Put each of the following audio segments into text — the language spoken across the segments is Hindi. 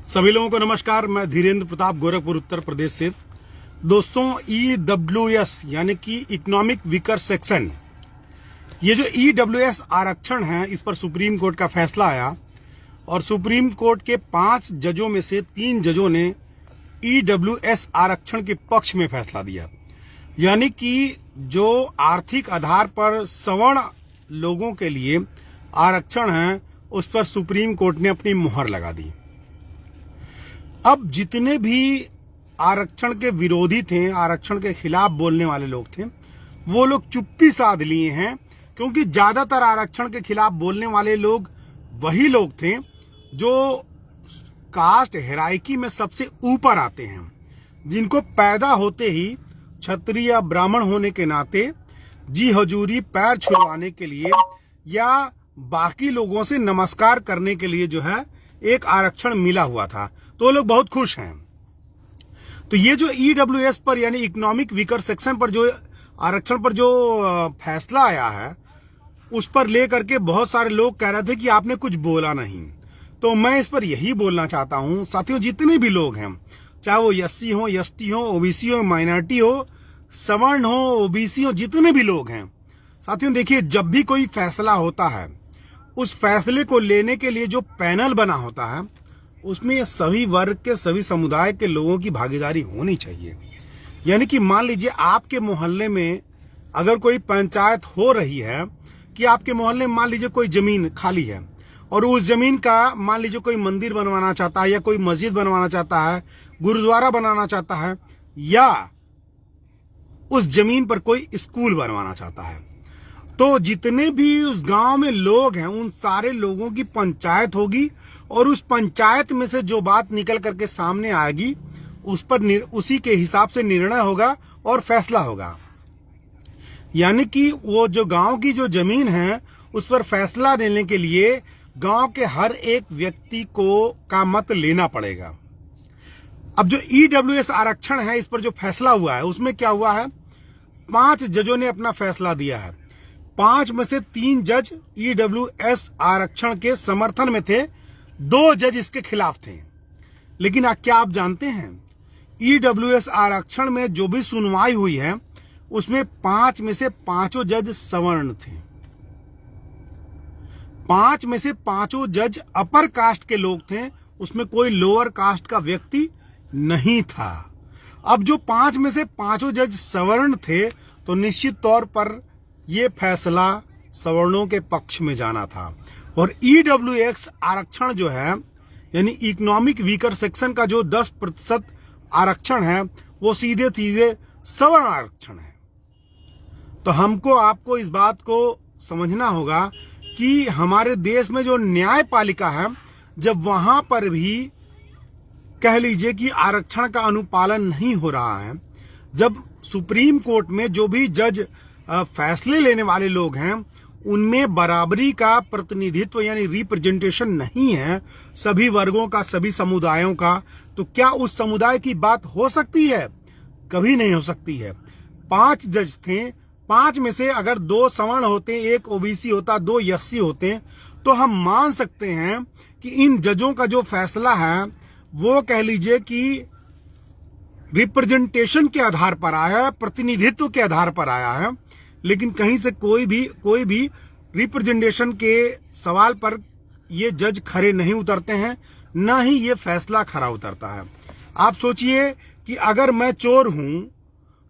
सभी लोगों को नमस्कार। मैं धीरेन्द्र प्रताप, गोरखपुर, उत्तर प्रदेश से। दोस्तों, EWS यानी कि इकोनॉमिक वीकर सेक्शन, ये जो EWS आरक्षण है, इस पर सुप्रीम कोर्ट का फैसला आया और सुप्रीम कोर्ट के 5 जजों में से 3 जजों ने EWS आरक्षण के पक्ष में फैसला दिया। यानी कि जो आर्थिक आधार पर सवर्ण लोगों के लिए आरक्षण है, उस पर सुप्रीम कोर्ट ने अपनी मुहर लगा दी। अब जितने भी आरक्षण के विरोधी थे, आरक्षण के खिलाफ बोलने वाले लोग थे, वो लोग चुप्पी साध लिए हैं, क्योंकि ज्यादातर आरक्षण के खिलाफ बोलने वाले लोग वही लोग थे जो कास्ट हायरार्की में सबसे ऊपर आते हैं, जिनको पैदा होते ही क्षत्रिय या ब्राह्मण होने के नाते जी हजूरी पैर छुड़वाने के लिए या बाकी लोगों से नमस्कार करने के लिए जो है एक आरक्षण मिला हुआ था, तो लोग बहुत खुश हैं। तो ये जो EWS पर यानी इकोनॉमिक वीकर सेक्शन पर जो आरक्षण पर जो फैसला आया है, उस पर लेकर के बहुत सारे लोग कह रहे थे कि आपने कुछ बोला नहीं। तो मैं इस पर यही बोलना चाहता हूं, साथियों, जितने भी लोग हैं, चाहे वो SC हो, ST हो, OBC हो, माइनॉरिटी हो, सवर्ण हो, OBC हो, जितने भी लोग हैं, साथियों देखिए, जब भी कोई फैसला होता है, उस फैसले को लेने के लिए जो पैनल बना होता है, उसमें सभी वर्ग के, सभी समुदाय के लोगों की भागीदारी होनी चाहिए। यानी कि मान लीजिए आपके मोहल्ले में अगर कोई पंचायत हो रही है कि आपके मोहल्ले में मान लीजिए कोई जमीन खाली है और उस जमीन का मान लीजिए कोई मंदिर बनवाना चाहता है या कोई मस्जिद बनवाना चाहता है, गुरुद्वारा बनाना चाहता है, या उस जमीन पर कोई स्कूल बनवाना चाहता है, तो जितने भी उस गांव में लोग हैं, उन सारे लोगों की पंचायत होगी और उस पंचायत में से जो बात निकल करके सामने आएगी, उस पर उसी के हिसाब से निर्णय होगा और फैसला होगा। यानी कि वो जो गांव की जो जमीन है, उस पर फैसला लेने के लिए गांव के हर एक व्यक्ति को का मत लेना पड़ेगा। अब जो EWS आरक्षण है, इस पर जो फैसला हुआ है, उसमें क्या हुआ है, 5 जजों ने अपना फैसला दिया है। 5 में से 3 जज EWS आरक्षण के समर्थन में थे, 2 जज इसके खिलाफ थे। लेकिन क्या आप जानते हैं, EWS आरक्षण में जो भी सुनवाई हुई है, उसमें 5 में से 5 जज सवर्ण थे, 5 में से 5 जज अपर कास्ट के लोग थे, उसमें कोई लोअर कास्ट का व्यक्ति नहीं था। अब जो 5 में से 5 जज सवर्ण थे, तो निश्चित तौर पर यह फैसला सवर्णों के पक्ष में जाना था। और EWS आरक्षण जो है, यानी इकोनॉमिक वीकर सेक्शन का जो 10% आरक्षण है, वो सीधे सीधे सवर्ण आरक्षण है। तो हमको आपको इस बात को समझना होगा कि हमारे देश में जो न्यायपालिका है, जब वहां पर भी कह लीजिए कि आरक्षण का अनुपालन नहीं हो रहा है, जब सुप्रीम कोर्ट में जो भी जज फैसले लेने वाले लोग हैं, उनमें बराबरी का प्रतिनिधित्व यानी रिप्रेजेंटेशन नहीं है सभी वर्गों का, सभी समुदायों का, तो क्या उस समुदाय की बात हो सकती है? कभी नहीं हो सकती है। 5 जज थे, 5 में से अगर 2 सवर्ण होते, 1 OBC होता, 2 SC होते, तो हम मान सकते हैं कि इन जजों का जो फैसला है, वो कह लीजिए कि रिप्रेजेंटेशन के आधार पर आया है, प्रतिनिधित्व के आधार पर आया है। लेकिन कहीं से कोई भी रिप्रेजेंटेशन के सवाल पर ये जज खरे नहीं उतरते हैं, ना ही ये फैसला खरा उतरता है। आप सोचिए कि अगर मैं चोर हूं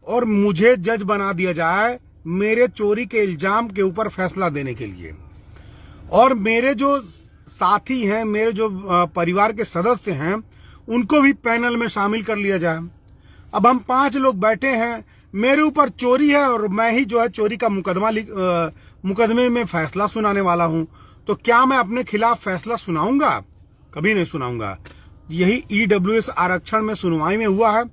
और मुझे जज बना दिया जाए मेरे चोरी के इल्जाम के ऊपर फैसला देने के लिए, और मेरे जो साथी हैं, मेरे जो परिवार के सदस्य हैं, उनको भी पैनल में शामिल कर लिया जाए। अब हम 5 लोग बैठे हैं, मेरे ऊपर चोरी है और मैं ही जो है चोरी का मुकदमे में फैसला सुनाने वाला हूं, तो क्या मैं अपने खिलाफ फैसला सुनाऊंगा? कभी नहीं सुनाऊंगा। यही EWS आरक्षण में सुनवाई में हुआ है।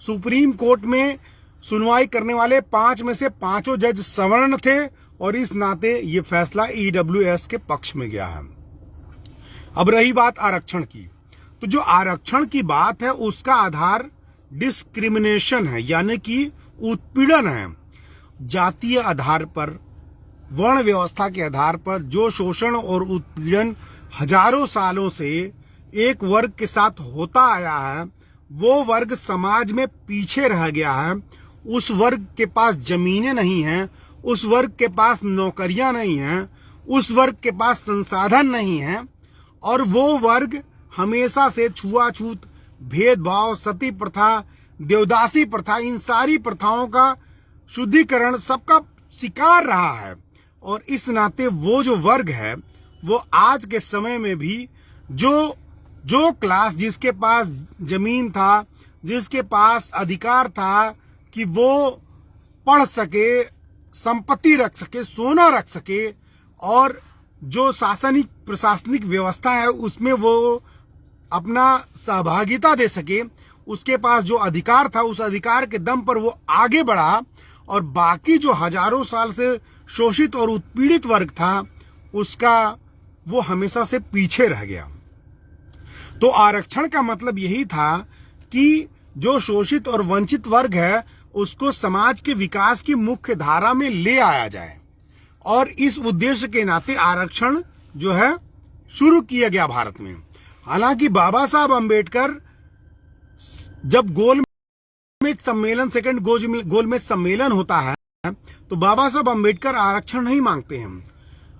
सुप्रीम कोर्ट में सुनवाई करने वाले 5 में से 5 जज सवर्ण थे और इस नाते ये फैसला EWS के पक्ष में गया है। अब रही बात आरक्षण की, तो जो आरक्षण की बात है, उसका आधार डिस्क्रिमिनेशन है, यानी कि उत्पीड़न है। जातीय आधार पर, वर्ण व्यवस्था के आधार पर जो शोषण और उत्पीड़न हजारों सालों से एक वर्ग के साथ होता आया है, वो वर्ग समाज में पीछे रह गया है। उस वर्ग के पास जमीनें नहीं हैं, उस वर्ग के पास नौकरियां नहीं हैं, उस वर्ग के पास संसाधन नहीं हैं, और वो वर्ग हमेशा से छुआछूत, भेदभाव, सती प्रथा, देवदासी प्रथा, इन सारी प्रथाओं का शुद्धिकरण सबका शिकार रहा है। और इस नाते वो जो वर्ग है, वो आज के समय में भी जो क्लास, जिसके पास जमीन था, जिसके पास अधिकार था कि वो पढ़ सके, संपत्ति रख सके, सोना रख सके, और जो शासनिक प्रशासनिक व्यवस्था है उसमें वो अपना सहभागिता दे सके, उसके पास जो अधिकार था, उस अधिकार के दम पर वो आगे बढ़ा, और बाकी जो हजारों साल से शोषित और उत्पीड़ित वर्ग था, उसका वो हमेशा से पीछे रह गया। तो आरक्षण का मतलब यही था कि जो शोषित और वंचित वर्ग है, उसको समाज के विकास की मुख्य धारा में ले आया जाए, और इस उद्देश्य के नाते आरक्षण जो है शुरू किया गया भारत में। हालांकि बाबा साहब अंबेडकर जब गोलमेज सम्मेलन होता है, तो बाबा साहब अंबेडकर आरक्षण नहीं मांगते हैं,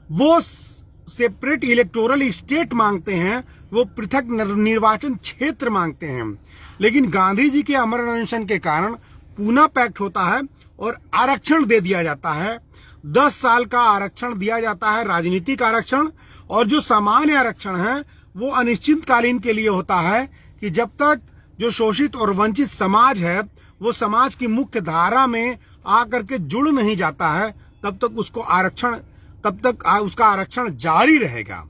वो सेपरेट इलेक्टोरल स्टेट मांगते हैं, वो पृथक निर्वाचन क्षेत्र मांगते हैं। लेकिन गांधी जी के अमर अनशन के कारण पूना पैक्ट होता है और आरक्षण दे दिया जाता है। 10 साल का आरक्षण दिया जाता है, राजनीतिक आरक्षण, और जो सामान्य आरक्षण है वो अनिश्चितकालीन के लिए होता है कि जब तक जो शोषित और वंचित समाज है वो समाज की मुख्य धारा में आकर के जुड़ नहीं जाता है, तब तक उसका आरक्षण जारी रहेगा।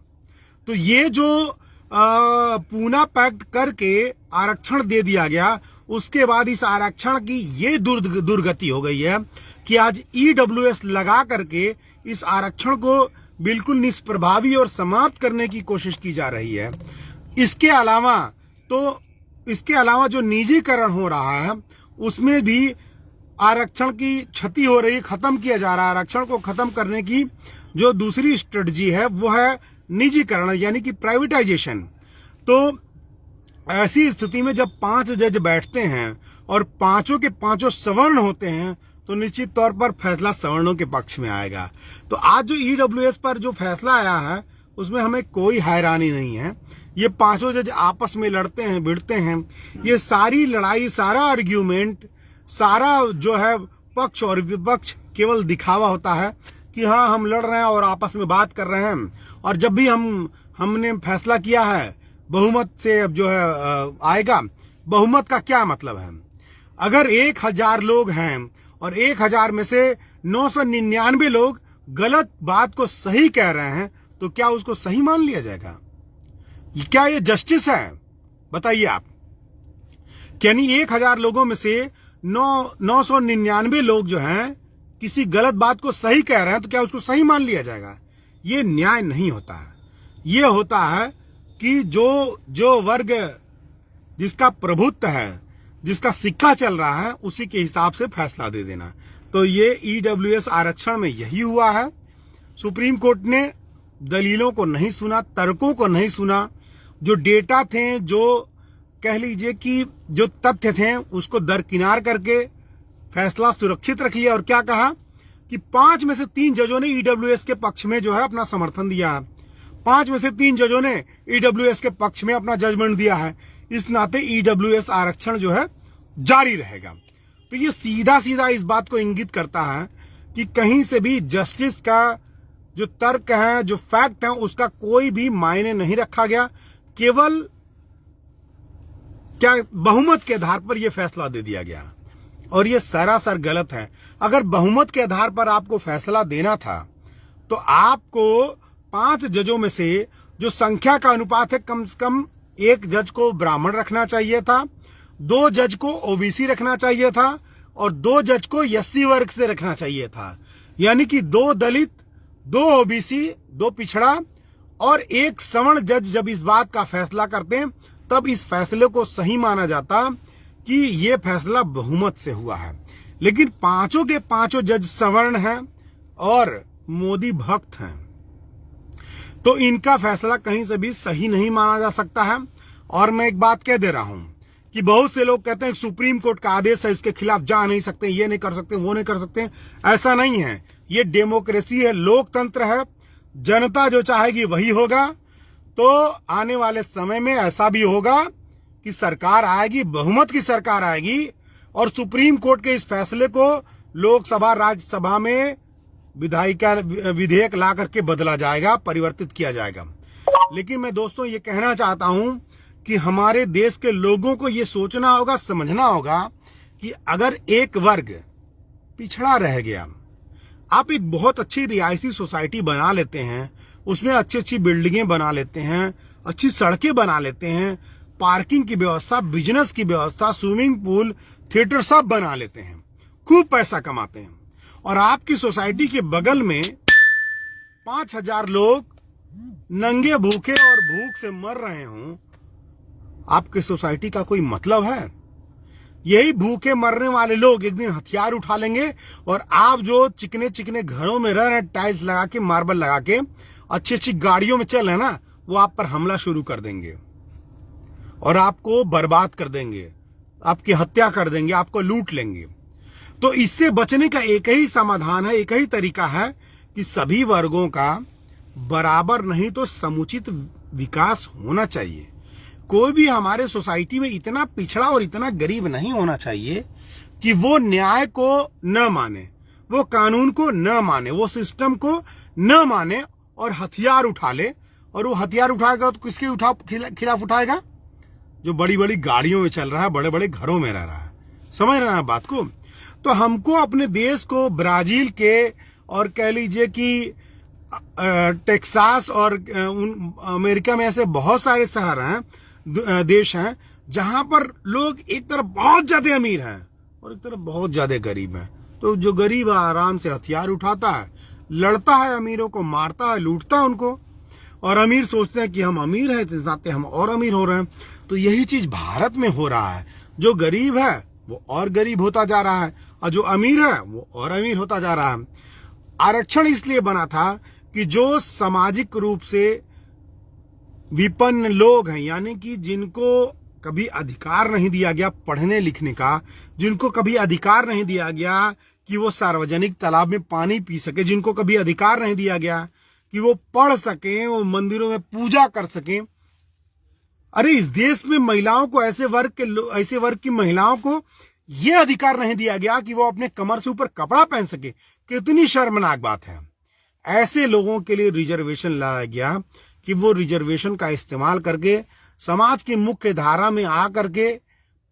तो ये जो पूना पैक्ट करके आरक्षण दे दिया गया, उसके बाद इस आरक्षण की ये दुर्गति हो गई है कि आज ईडब्ल्यूएस लगा करके इस आरक्षण को बिल्कुल निष्प्रभावी और समाप्त करने की कोशिश की जा रही है। इसके अलावा जो निजीकरण हो रहा है उसमें भी आरक्षण की क्षति हो रही है, खत्म किया जा रहा है। आरक्षण को खत्म करने की जो दूसरी स्ट्रेटजी है वो है निजीकरण, यानी कि प्राइवेटाइजेशन। तो ऐसी स्थिति में जब 5 जज बैठते हैं और पांचों के पांचों सवर्ण होते हैं, तो निश्चित तौर पर फैसला सवर्णों के पक्ष में आएगा। तो आज जो ईडब्ल्यूएस पर जो फैसला आया है उसमें हमें कोई हैरानी नहीं है। ये पांचों जज आपस में लड़ते हैं, भिड़ते हैं। ये सारी लड़ाई, सारा आर्ग्यूमेंट, सारा जो है पक्ष और विपक्ष केवल दिखावा होता है कि हाँ हम लड़ रहे हैं और आपस में बात कर रहे हैं। और जब भी हमने फैसला किया है बहुमत से अब जो है आएगा। बहुमत का क्या मतलब है? अगर 1000 लोग हैं और 1000 में से 999 लोग गलत बात को सही कह रहे हैं, तो क्या उसको सही मान लिया जाएगा? क्या ये जस्टिस है? बताइए आप। यानी 1000 लोगों में से 999 लोग जो हैं किसी गलत बात को सही कह रहे हैं, तो क्या उसको सही मान लिया जाएगा? ये न्याय नहीं होता है। ये होता है कि जो वर्ग जिसका प्रभुत्व है, जिसका सिक्का चल रहा है, उसी के हिसाब से फैसला दे देना। तो ये ईडब्ल्यूएस आरक्षण में यही हुआ है। सुप्रीम कोर्ट ने दलीलों को नहीं सुना, तर्कों को नहीं सुना। जो डेटा थे, जो कह लीजिए कि जो तथ्य थे, उसको दरकिनार करके फैसला सुरक्षित रख लिया। और क्या कहा कि 5 में से 3 जजों ने ईडब्ल्यूएस के पक्ष में जो है अपना समर्थन दिया है। 5 में से 3 जजों ने ईडब्ल्यूएस के पक्ष में अपना जजमेंट दिया है। इस नाते ईडब्ल्यूएस आरक्षण जो है जारी रहेगा। तो ये सीधा सीधा इस बात को इंगित करता है कि कहीं से भी जस्टिस का जो तर्क है, जो फैक्ट है, उसका कोई भी मायने नहीं रखा गया। केवल क्या बहुमत के आधार पर यह फैसला दे दिया गया, और यह सरासर गलत है। अगर बहुमत के आधार पर आपको फैसला देना था, तो आपको 5 जजों में से जो संख्या का अनुपात है, कम से कम 1 जज को ब्राह्मण रखना चाहिए था, 2 जज को ओबीसी रखना चाहिए था, और 2 जज को एससी वर्ग से रखना चाहिए था। यानी कि 2 दलित, 2 ओबीसी, 2 पिछड़ा और 1 सवर्ण जज जब इस बात का फैसला करते हैं, तब इस फैसले को सही माना जाता कि यह फैसला बहुमत से हुआ है। लेकिन पांचों के पांचों जज सवर्ण हैं और मोदी भक्त हैं। तो इनका फैसला कहीं से भी सही नहीं माना जा सकता है। और मैं एक बात कह दे रहा हूं कि बहुत से लोग कहते हैं सुप्रीम कोर्ट का आदेश है, इसके खिलाफ जा नहीं सकते, ये नहीं कर सकते, वो नहीं कर सकते। ऐसा नहीं है, ये डेमोक्रेसी है, लोकतंत्र है, जनता जो चाहेगी वही होगा। तो आने वाले समय में ऐसा भी होगा कि सरकार आएगी, बहुमत की सरकार आएगी और सुप्रीम कोर्ट के इस फैसले को लोकसभा राज्यसभा में विधेयक ला करके बदला जाएगा, परिवर्तित किया जाएगा। लेकिन मैं दोस्तों ये कहना चाहता हूं कि हमारे देश के लोगों को ये सोचना होगा, समझना होगा कि अगर एक वर्ग पिछड़ा रह गया, आप एक बहुत अच्छी रिहायशी सोसाइटी बना लेते हैं, उसमें अच्छी अच्छी बिल्डिंगें बना लेते हैं, अच्छी सड़कें बना लेते हैं, पार्किंग की व्यवस्था, बिजनेस की व्यवस्था, स्विमिंग पूल, थिएटर सब बना लेते हैं, खूब पैसा कमाते हैं, और आपकी सोसाइटी के बगल में 5,000 लोग नंगे भूखे और भूख से मर रहे हों, आपकी सोसाइटी का कोई मतलब है? यही भूखे मरने वाले लोग एक दिन हथियार उठा लेंगे और आप जो चिकने चिकने घरों में रह रहे, टाइल्स लगा के, मार्बल लगा के, अच्छी अच्छी गाड़ियों में चल रहे हैं ना, वो आप पर हमला शुरू कर देंगे और आपको बर्बाद कर देंगे, आपकी हत्या कर देंगे, आपको लूट लेंगे। तो इससे बचने का एक ही समाधान है, एक ही तरीका है कि सभी वर्गों का बराबर नहीं तो समुचित विकास होना चाहिए। कोई भी हमारे सोसाइटी में इतना पिछड़ा और इतना गरीब नहीं होना चाहिए कि वो न्याय को न माने, वो कानून को न माने, वो सिस्टम को न माने और हथियार उठा ले। और वो हथियार उठाएगा तो किसके खिलाफ उठाएगा? जो बड़ी बड़ी गाड़ियों में चल रहा है, बड़े बड़े घरों में रह रहा है। समझ रहे हैं बात को? तो हमको अपने देश को ब्राजील के और कह लीजिए कि टेक्सास और अमेरिका में ऐसे बहुत सारे शहर हैं, देश हैं, जहां पर लोग एक तरफ बहुत ज्यादा अमीर हैं और एक तरफ बहुत ज्यादा गरीब हैं। तो जो गरीब आराम से हथियार उठाता है, लड़ता है, अमीरों को मारता है, लूटता है उनको, और अमीर सोचते हैं कि हम अमीर हैं, इस नाते हम और अमीर हो रहे हैं। तो यही चीज भारत में हो रहा है। जो गरीब है वो और गरीब होता जा रहा है और जो अमीर है वो और अमीर होता जा रहा है। आरक्षण इसलिए बना था कि जो सामाजिक रूप से विपन्न लोग हैं, यानी कि जिनको कभी अधिकार नहीं दिया गया पढ़ने लिखने का, जिनको कभी अधिकार नहीं दिया गया कि वो सार्वजनिक तालाब में पानी पी सके, जिनको कभी अधिकार नहीं दिया गया कि वो पढ़ सके, वो मंदिरों में पूजा कर सके। अरे इस देश में महिलाओं को, ऐसे वर्ग की महिलाओं को ये अधिकार नहीं दिया गया कि वो अपने कमर से ऊपर कपड़ा पहन सके। कितनी शर्मनाक बात है। ऐसे लोगों के लिए रिजर्वेशन लाया गया कि वो रिजर्वेशन का इस्तेमाल करके समाज की मुख्य धारा में आकर के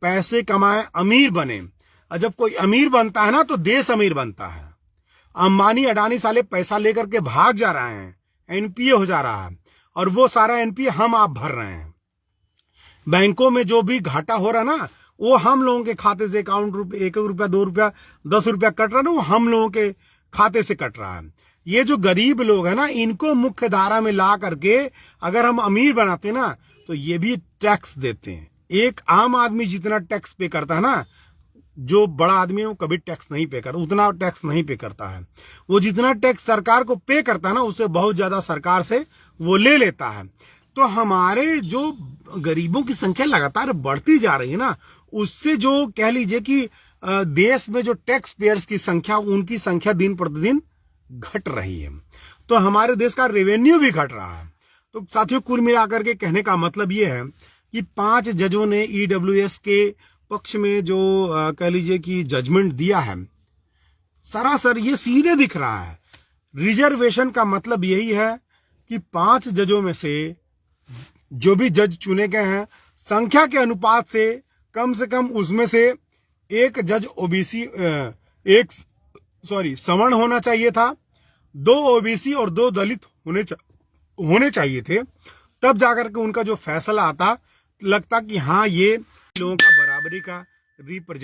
पैसे कमाए, अमीर बने। और जब कोई अमीर बनता है ना तो देश अमीर बनता है। अंबानी अडानी साले पैसा लेकर के भाग जा रहे हैं, एनपीए हो जा रहा है, और वो सारा एनपीए हम आप भर रहे हैं। बैंकों में जो भी घाटा हो रहा है ना, वो हम लोगों के खाते से अकाउंट ₹1 रुपया, ₹2, ₹10 कट रहा है ना, वो हम लोगों के खाते से कट रहा है। ये जो गरीब लोग हैं ना, इनको मुख्य धारा में ला करके अगर हम अमीर बनाते ना तो ये भी टैक्स देते हैं। एक आम आदमी जितना टैक्स पे करता है ना, जो बड़ा आदमी है वो कभी टैक्स नहीं पे करता, उतना टैक्स नहीं पे करता है। वो जितना टैक्स सरकार को पे करता है ना, उससे बहुत ज्यादा सरकार से वो ले लेता है। तो हमारे जो गरीबों की संख्या लगातार बढ़ती जा रही है ना, उससे जो कह लीजिए कि देश में जो टैक्स पेयर्स की संख्या, उनकी संख्या दिन प्रतिदिन घट रही है। तो हमारे देश का रेवेन्यू भी घट रहा है। तो साथियों, कुल मिलाकर के कहने का मतलब ये है कि 5 जजों ने ईडब्ल्यूएस के पक्ष में जो कह लीजिए कि जजमेंट दिया है, सरासर ये सीधे दिख रहा है। रिजर्वेशन का मतलब यही है कि 5 जजों में से जो भी जज चुने गए हैं, संख्या के अनुपात से कम उसमें से एक जज ओबीसी, सवर्ण होना चाहिए था, 2 ओबीसी और 2 दलित होने चाहिए थे। तब जाकर के उनका जो फैसला आता, लगता कि हाँ ये लोगों का बराबरी का रिप्रेजेंट